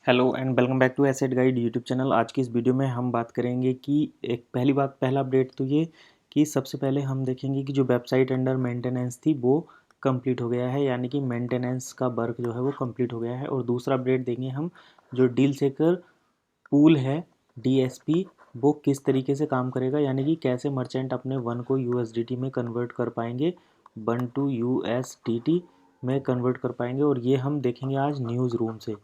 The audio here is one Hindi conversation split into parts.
Hello and welcome back to asset guide YouTube channel. आज की इस वीडियो में हम बात करेंगे कि एक पहला अपडेट तो ये कि सबसे पहले हम देखेंगे कि जो वेबसाइट अंडर मेंटेनेंस थी वो कंप्लीट हो गया है, यानी कि मेंटेनेंस का वर्क जो है वो कंप्लीट हो गया है। और दूसरा अपडेट देंगे हम जो डील सेकर पूल है डीएसपी वो किस तरीके से काम करेगा, यानी कि कैसे मर्चेंट अपने वन को यूएसडीटी में कन्वर्ट कर पाएंगे, वन टू यूएसडीटी में कन्वर्ट कर पाएंगे। और ये हम देखेंगे आज न्यूज़ रूम से।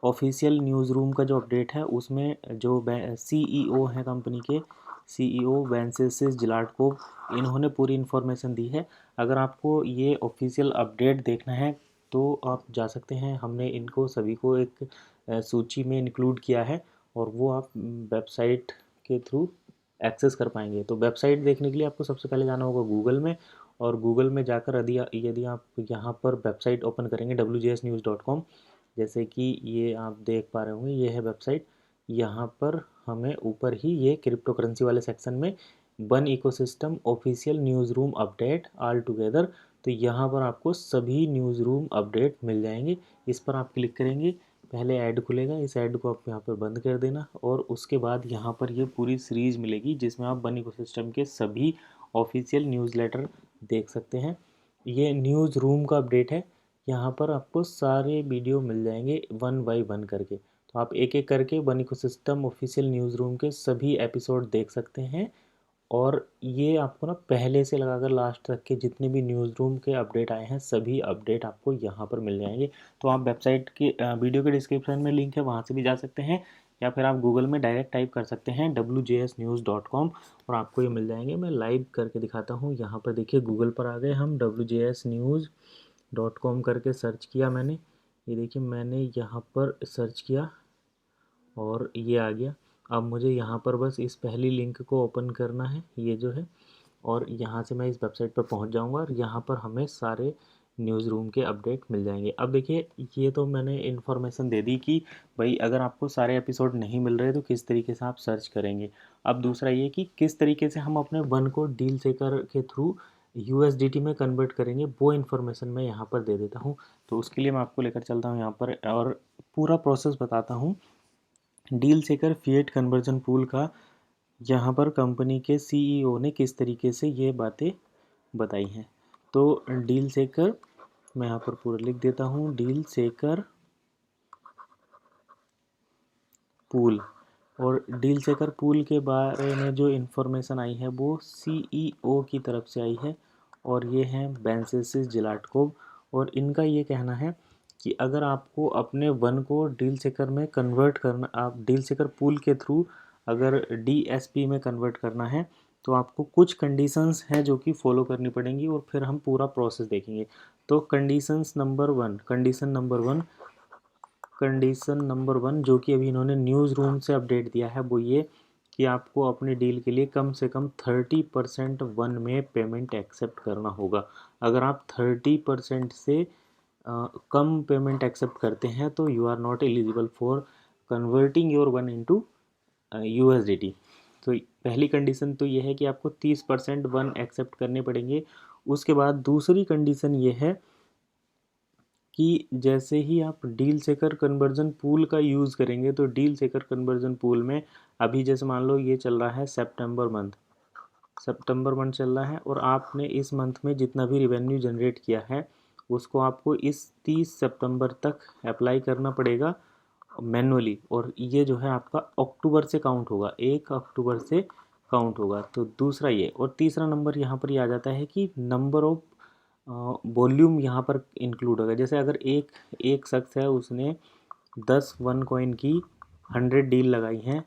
ऑफिशियल न्यूज़ रूम का जो अपडेट है उसमें जो सीईओ हैं कंपनी के, सीईओ वेंसेसिस जिलाटकोव, इन्होंने पूरी इन्फॉर्मेशन दी है। अगर आपको ये ऑफिशियल अपडेट देखना है तो आप जा सकते हैं, हमने इनको सभी को एक सूची में इंक्लूड किया है और वो आप वेबसाइट के थ्रू एक्सेस कर पाएंगे। तो वेबसाइट देखने के लिए आपको सबसे पहले जाना होगा गूगल में, और गूगल में जाकर यदि यदि आप यहाँ पर वेबसाइट ओपन करेंगे wjsnews.com, जैसे कि ये आप देख पा रहे होंगे, ये है वेबसाइट। यहाँ पर हमें ऊपर ही ये क्रिप्टो करेंसी वाले सेक्शन में one ecosystem official news room update all together, तो यहाँ पर आपको सभी न्यूज़ रूम अपडेट मिल जाएंगे। इस पर आप क्लिक करेंगे, पहले ऐड खुलेगा, इस ऐड को आप यहाँ पर बंद कर देना और उसके बाद यहाँ पर ये पूरी सीरीज़ मिलेगी जिसमें आप वन इकोसिस्टम के सभी ऑफिशियल न्यूज़लेटर देख सकते हैं। ये न्यूज़ रूम का अपडेट है, यहाँ पर आपको सारे वीडियो मिल जाएंगे वन बाय वन करके। तो आप एक एक करके one ecosystem official news room के सभी एपिसोड देख सकते हैं। और ये आपको ना पहले से लगाकर लास्ट तक के जितने भी न्यूज़ रूम के अपडेट आए हैं सभी अपडेट आपको यहाँ पर मिल जाएंगे। तो आप वेबसाइट के वीडियो के डिस्क्रिप्शन में लिंक है, वहाँ से भी जा सकते हैं, या फिर आप गूगल में डायरेक्ट टाइप कर सकते हैं wjsnews.com और आपको ये मिल जाएंगे। मैं लाइव करके दिखाता हूँ। यहाँ पर देखिए गूगल पर आ गए हम, wjsnews.com करके सर्च किया मैंने। ये देखिए मैंने यहाँ पर सर्च किया और ये आ गया। अब मुझे यहाँ पर बस इस पहली लिंक को ओपन करना है, ये जो है, और यहाँ से मैं इस वेबसाइट पर पहुँच जाऊँगा और यहाँ पर हमें सारे न्यूज़ रूम के अपडेट मिल जाएंगे। अब देखिए ये तो मैंने इन्फॉर्मेशन दे दी कि भाई अगर आपको सारे एपिसोड नहीं मिल रहे तो किस तरीके से आप सर्च करेंगे। अब दूसरा ये कि किस तरीके से हम अपने वन को डील सेकर के थ्रू यूएसडीटी में कन्वर्ट करेंगे, वो इन्फॉर्मेशन मैं यहाँ पर दे देता हूँ। तो उसके लिए मैं आपको लेकर चलता हूँ यहाँ पर और पूरा प्रोसेस बताता हूँ। डील सेकर फिएट कन्वर्जन पूल का यहाँ पर कंपनी के सीईओ ने किस तरीके से ये बातें बताई हैं। तो डील सेकर, मैं यहाँ पर पूरा लिख देता हूँ, डील सेकर पूल। और डील सेकर पूल के बारे में जो इन्फॉर्मेशन आई है वो सीईओ की तरफ से आई है और ये हैं वेंसेसिस जिलाटकोव। और इनका ये कहना है कि अगर आपको अपने वन को डील सेकर में कन्वर्ट करना, आप डील सेकर पूल के थ्रू अगर डीएसपी में कन्वर्ट करना है तो आपको कुछ कंडीशंस हैं जो कि फॉलो करनी पड़ेंगी और फिर हम पूरा प्रोसेस देखेंगे। तो कंडीशन नंबर वन जो कि अभी इन्होंने न्यूज़ रूम से अपडेट दिया है वो ये कि आपको अपने डील के लिए कम से कम 30% वन में पेमेंट एक्सेप्ट करना होगा। अगर आप 30% से कम पेमेंट एक्सेप्ट करते हैं तो you are not eligible for converting your one into USDT. तो पहली कंडीशन तो ये है कि आपको 30% वन एक्सेप्ट करने पड़ेंगे। उसके बाद दूसरी कंडीशन ये है कि जैसे ही आप डील सेकर कन्वर्जन पूल का यूज़ करेंगे तो डील सेकर कन्वर्जन पूल में अभी जैसे मान लो ये चल रहा है सितंबर मंथ चल रहा है और आपने इस मंथ में जितना भी रिवेन्यू जनरेट किया है उसको आपको इस 30 सितंबर तक अप्लाई करना पड़ेगा मैनुअली। और ये जो है आपका अक्टूबर से काउंट होगा, 1 अक्टूबर से काउंट होगा। तो दूसरा ये, और तीसरा नंबर यहाँ पर ये आ जाता है कि नंबर ऑफ वॉल्यूम यहाँ पर इंक्लूड होगा। जैसे अगर एक एक शख्स है, उसने 10 वन कॉइन की 100 डील लगाई हैं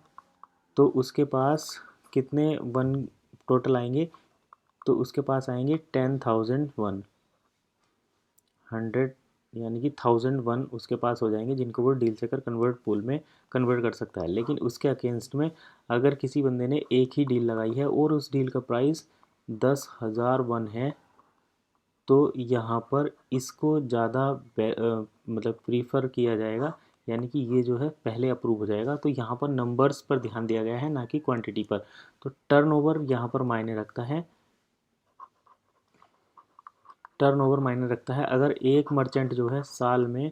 तो उसके पास कितने वन टोटल आएंगे, तो उसके पास आएंगे 10,000 वन, 100 यानी कि 1000 वन उसके पास हो जाएंगे जिनको वो डील सेकर कन्वर्ट पूल में कन्वर्ट कर सकता है। लेकिन उसके अगेंस्ट में अगर किसी बंदे ने एक ही डील लगाई है और उस डील का प्राइस 10,000 वन है तो यहाँ पर इसको ज़्यादा मतलब प्रीफर किया जाएगा, यानी कि ये जो है पहले अप्रूव हो जाएगा। तो यहाँ पर नंबर्स पर ध्यान दिया गया है ना कि क्वांटिटी पर। तो टर्नओवर यहाँ पर मायने रखता है, टर्नओवर मायने रखता है। अगर एक मर्चेंट जो है साल में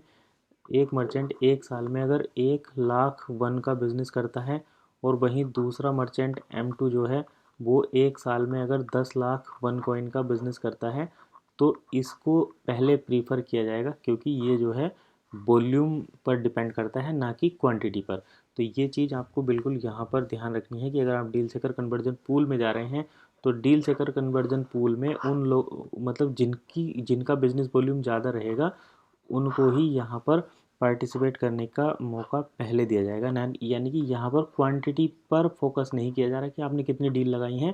एक मर्चेंट एक साल में अगर 1 लाख वन का बिजनेस करता है और वहीं दूसरा मर्चेंट M2 जो है वो एक साल में अगर 10 लाख वन कॉइन का बिजनेस करता है तो इसको पहले प्रीफर किया जाएगा, क्योंकि ये जो है वॉल्यूम पर डिपेंड करता है ना कि क्वांटिटी पर। तो ये चीज़ आपको बिल्कुल यहाँ पर ध्यान रखनी है कि अगर आप डील सेकर कन्वर्जन पूल में जा रहे हैं तो डील सेकर कन्वर्जन पूल में उन लोग मतलब जिनका बिजनेस वॉल्यूम ज़्यादा रहेगा उनको ही यहाँ पर पार्टिसिपेट करने का मौका पहले दिया जाएगा ना, यानी कि यहाँ पर क्वांटिटी पर फोकस नहीं किया जा रहा कि आपने कितनी डील लगाई हैं।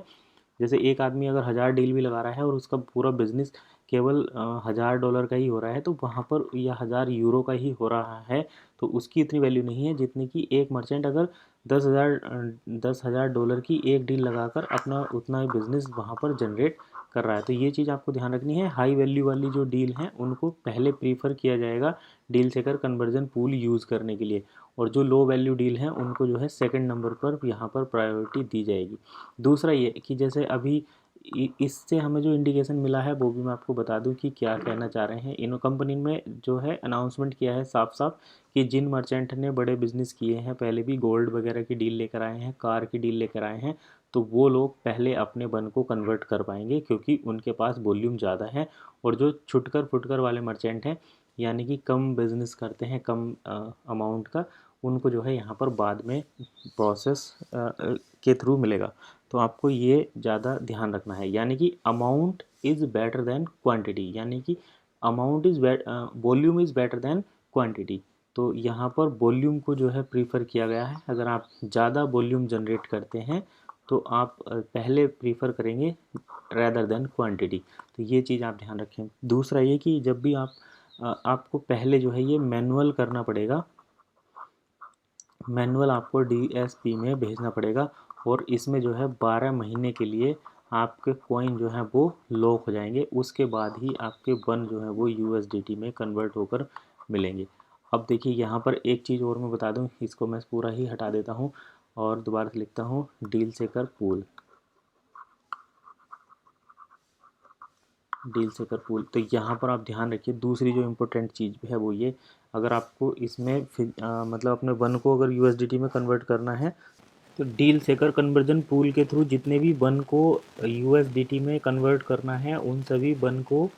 जैसे एक आदमी अगर 1000 डील भी लगा रहा है और उसका पूरा बिजनेस केवल $1000 का ही हो रहा है तो वहाँ पर या €1000 का ही हो रहा है तो उसकी इतनी वैल्यू नहीं है जितनी कि एक मर्चेंट अगर 10,000 की एक डील लगाकर अपना उतना ही बिजनेस वहाँ पर जनरेट कर रहा है। तो ये चीज़ आपको ध्यान रखनी है। हाई वैल्यू वाली जो डील हैं उनको पहले प्रीफर किया जाएगा डील सेकर कन्वर्जन पूल यूज़ करने के लिए, और जो लो वैल्यू डील हैं उनको जो है सेकंड नंबर पर यहाँ पर प्रायोरिटी दी जाएगी। दूसरा ये कि जैसे अभी इससे हमें जो इंडिकेशन मिला है वो भी मैं आपको बता दूं कि क्या कहना चाह रहे हैं। इन कंपनी में जो है अनाउंसमेंट किया है साफ साफ कि जिन मर्चेंट ने बड़े बिजनेस किए हैं, पहले भी गोल्ड वगैरह की डील लेकर आए हैं, कार की डील लेकर आए हैं, तो वो लोग पहले अपने बन को कन्वर्ट कर पाएंगे क्योंकि उनके पास वॉल्यूम ज़्यादा है। और जो छुटकर फुटकर वाले मर्चेंट हैं यानी कि कम बिजनेस करते हैं कम अमाउंट का, उनको जो है यहाँ पर बाद में प्रोसेस के थ्रू मिलेगा। तो आपको ये ज़्यादा ध्यान रखना है, यानी कि amount is better than quantity, यानी कि amount is volume is better than quantity. तो यहाँ पर वॉल्यूम को जो है प्रीफर किया गया है। अगर आप ज़्यादा वॉल्यूम जनरेट करते हैं तो आप पहले प्रीफर करेंगे रैदर देन क्वांटिटी। तो ये चीज़ आप ध्यान रखें। दूसरा ये कि जब भी आपको पहले जो है ये मैनुअल करना पड़ेगा, मैनुअल आपको DSP में भेजना पड़ेगा और इसमें जो है 12 महीने के लिए आपके कॉइन जो है वो लॉक हो जाएंगे। उसके बाद ही आपके वन जो है वो USDT में कन्वर्ट होकर मिलेंगे। अब देखिए यहाँ पर एक चीज़ और मैं बता दूँ, इसको मैं पूरा ही हटा देता हूँ और दोबारा से लिखता हूँ डील सेकर पूल, डील सेकर पूल। तो यहाँ पर आप ध्यान रखिए दूसरी जो इम्पोर्टेंट चीज़ है वो ये, अगर आपको इसमें मतलब अपने वन को अगर USDT में कन्वर्ट करना है तो डील सेकर कन्वर्जन पूल के थ्रू जितने भी वन को USDT में कन्वर्ट करना है उन सभी वन को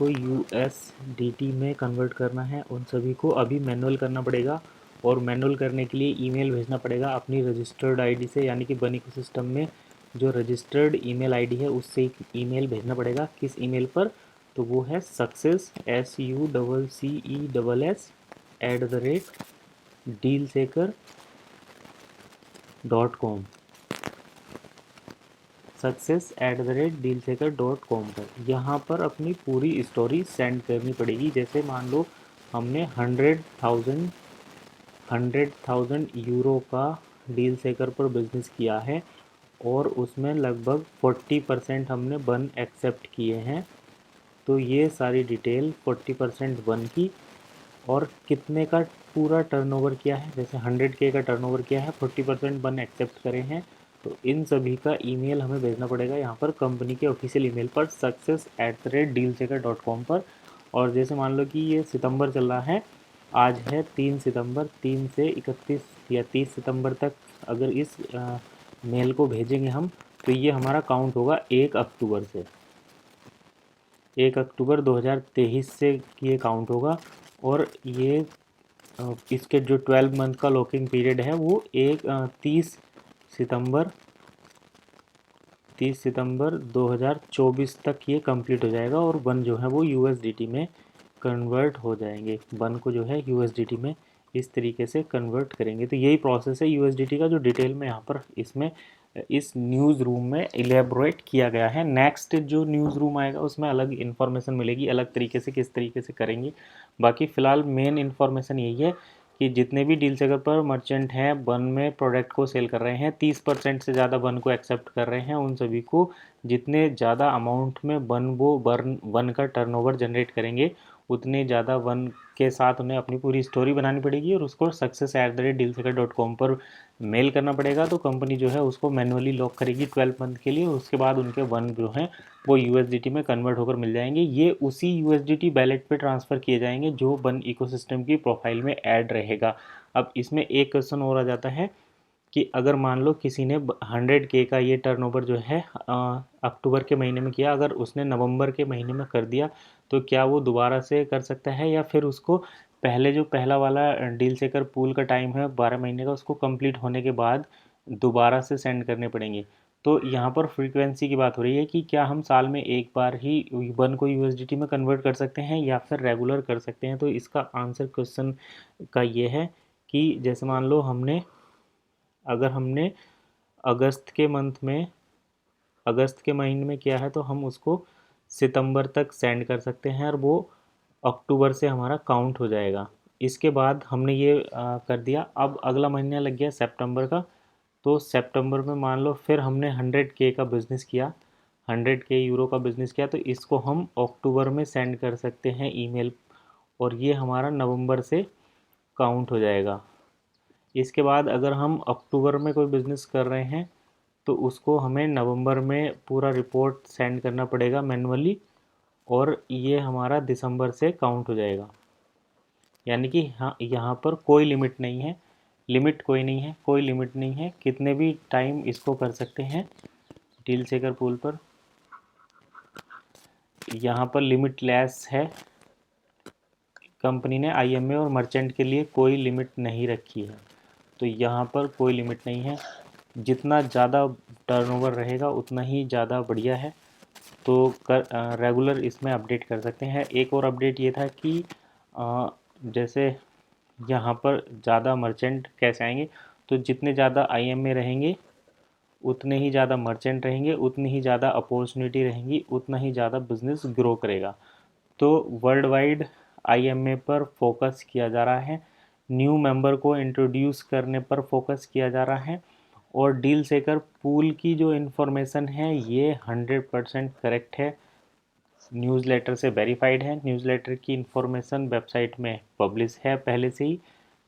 USDT में कन्वर्ट करना है, उन सभी को अभी मैनुअल करना पड़ेगा। और मैनुअल करने के लिए ईमेल भेजना पड़ेगा अपनी रजिस्टर्ड आईडी से, यानी कि बन इकोसिस्टम में जो रजिस्टर्ड ईमेल आईडी है उससे एक ईमेल भेजना पड़ेगा। किस ईमेल पर? तो वो है सक्सेस success@dealseker.com, success@dealseker.com पर यहाँ पर अपनी पूरी स्टोरी सेंड करनी पड़ेगी। जैसे मान लो हमने 100,000 यूरो का डील सेकर पर बिजनेस किया है और उसमें लगभग 40% हमने वन एक्सेप्ट किए हैं। तो ये सारी डिटेल 40% वन की और कितने का पूरा टर्नओवर किया है, जैसे 100K का टर्नओवर किया है, 40% वन एक्सेप्ट करे हैं, तो इन सभी का ईमेल हमें भेजना पड़ेगा यहाँ पर कंपनी के ऑफिशियल ईमेल पर success@dealseker.com पर। और जैसे मान लो कि ये सितंबर चल रहा है, आज है 3 सितंबर, 3 से 31 या 30 सितंबर तक अगर इस मेल को भेजेंगे हम तो ये हमारा काउंट होगा 1 अक्टूबर से, 1 अक्टूबर 2023 से ये काउंट होगा। और ये इसके जो 12 मंथ का लॉकिंग पीरियड है वो 30 सितंबर 2024 तक ये कंप्लीट हो जाएगा और वन जो है वो USDT में कन्वर्ट हो जाएंगे। वन को जो है USDT में इस तरीके से कन्वर्ट करेंगे। तो यही प्रोसेस है USDT का जो डिटेल में यहाँ पर इसमें इस न्यूज़ रूम में इलेबोरेट किया गया है। नेक्स्ट जो न्यूज़ रूम आएगा उसमें अलग इन्फॉर्मेशन मिलेगी, अलग तरीके से किस तरीके से करेंगे। बाकी फ़िलहाल मेन इन्फॉर्मेशन यही है कि जितने भी डील सेकर पर मर्चेंट हैं वन में प्रोडक्ट को सेल कर रहे हैं, 30% से ज़्यादा वन को एक्सेप्ट कर रहे हैं, उन सभी को जितने ज़्यादा अमाउंट में वन का टर्नओवर जनरेट करेंगे उतने ज़्यादा वन के साथ उन्हें अपनी पूरी स्टोरी बनानी पड़ेगी और उसको success@dealseeker.com पर मेल करना पड़ेगा। तो कंपनी जो है उसको मैनुअली लॉक करेगी 12 मंथ के लिए। उसके बाद उनके वन जो हैं वो USDT में कन्वर्ट होकर मिल जाएंगे। ये उसी USDT बैलेट पे ट्रांसफ़र किए जाएंगे जो वन इकोसिस्टम की प्रोफाइल में ऐड रहेगा। अब इसमें एक क्वेश्चन और आ जाता है कि अगर मान लो किसी ने 100K का ये टर्नओवर जो है अक्टूबर के महीने में किया, अगर उसने नवंबर के महीने में कर दिया तो क्या वो दोबारा से कर सकता है, या फिर उसको पहले जो पहला वाला डील सेकर पूल का टाइम है 12 महीने का, उसको कंप्लीट होने के बाद दोबारा से सेंड करने पड़ेंगे। तो यहाँ पर फ्रीक्वेंसी की बात हो रही है कि क्या हम साल में एक बार ही वन को USDT में कन्वर्ट कर सकते हैं या फिर रेगुलर कर सकते हैं। तो इसका आंसर क्वेश्चन का ये है कि जैसे मान लो अगर हमने अगस्त के महीने में किया है तो हम उसको सितंबर तक सेंड कर सकते हैं और वो अक्टूबर से हमारा काउंट हो जाएगा। इसके बाद हमने ये कर दिया। अब अगला महीना लग गया सितंबर का, तो सितंबर में मान लो फिर हमने 100K का बिज़नेस किया, 100K यूरो का बिज़नेस किया, तो इसको हम अक्टूबर में सेंड कर सकते हैं ईमेल, और ये हमारा नवंबर से काउंट हो जाएगा। इसके बाद अगर हम अक्टूबर में कोई बिज़नेस कर रहे हैं तो उसको हमें नवंबर में पूरा रिपोर्ट सेंड करना पड़ेगा मैनुअली, और ये हमारा दिसंबर से काउंट हो जाएगा। यानी कि हाँ, यहाँ पर कोई लिमिट नहीं है, कोई लिमिट नहीं है, कितने भी टाइम इसको कर सकते हैं डील सेकर पूल पर। यहाँ पर लिमिट लेस है, कंपनी ने IMA और मर्चेंट के लिए कोई लिमिट नहीं रखी है। तो यहाँ पर कोई लिमिट नहीं है, जितना ज़्यादा टर्नओवर रहेगा उतना ही ज़्यादा बढ़िया है। तो रेगुलर इसमें अपडेट कर सकते हैं। एक और अपडेट ये था कि जैसे यहाँ पर ज़्यादा मर्चेंट कैसे आएंगे, तो जितने ज़्यादा IMA रहेंगे उतने ही ज़्यादा मर्चेंट रहेंगे, उतनी ही ज़्यादा अपॉर्चुनिटी रहेंगी, उतना ही ज़्यादा बिजनेस ग्रो करेगा। तो वर्ल्ड वाइड IMA पर फोकस किया जा रहा है, न्यू मेंबर को इंट्रोड्यूस करने पर फोकस किया जा रहा है, और डील सेकर पूल की जो इन्फॉर्मेशन है ये 100% करेक्ट है, न्यूज़लेटर से वेरीफाइड है। न्यूज़लेटर की इन्फॉर्मेशन वेबसाइट में पब्लिश है पहले से ही,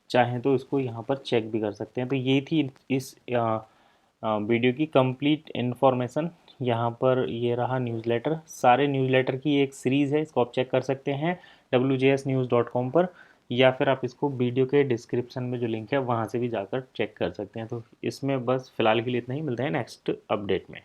चाहें तो इसको यहाँ पर चेक भी कर सकते हैं। तो ये थी इस वीडियो की कंप्लीट इन्फॉर्मेशन। यहाँ पर ये रहा न्यूज़लेटर, सारे न्यूज़लेटर की एक सीरीज़ है, इसको आप चेक कर सकते हैं wjsnews.com पर, या फिर आप इसको वीडियो के डिस्क्रिप्शन में जो लिंक है वहाँ से भी जाकर चेक कर सकते हैं। तो इसमें बस फ़िलहाल के लिए इतना ही, मिलते हैं नेक्स्ट अपडेट में।